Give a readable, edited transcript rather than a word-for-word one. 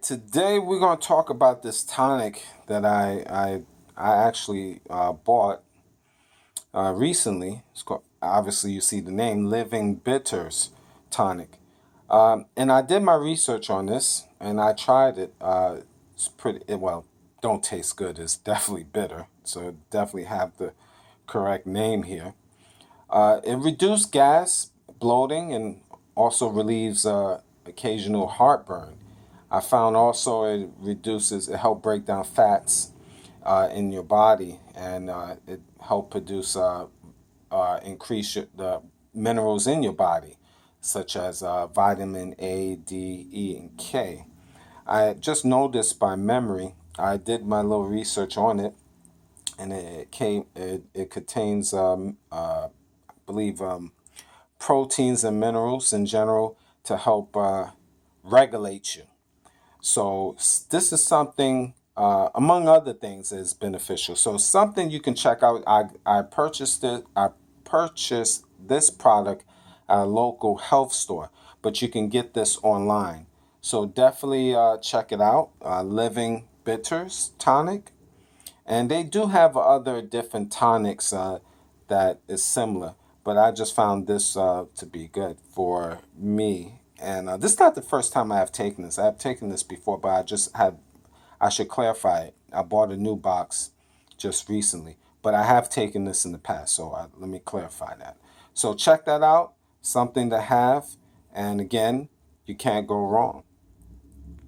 Today we're going to talk about this tonic that I actually bought recently. It's called, obviously, you see the name Living Bitters Tonic. And I did my research on this and I tried it. It's pretty, well, don't taste good. It's definitely bitter. So definitely have the correct name here. It reduces gas, bloating, and also relieves occasional heartburn. I found also it help break down fats in your body, and it help produce the minerals in your body, such as vitamin A, D, E, and K. I just know this by memory. I did my little research on it, and it contains believe proteins and minerals in general to help regulate you. So this is something, among other things, is beneficial. So something you can check out. I purchased it. I purchased this product at a local health store, but you can get this online. So definitely check it out. Living Bitters Tonic, and they do have other different tonics that is similar, but I just found this to be good for me. And this is not the first time I have taken this. I have taken this before, but I should clarify it. I bought a new box just recently, but I have taken this in the past, so let me clarify that. So check that out. Something to have, and again, you can't go wrong.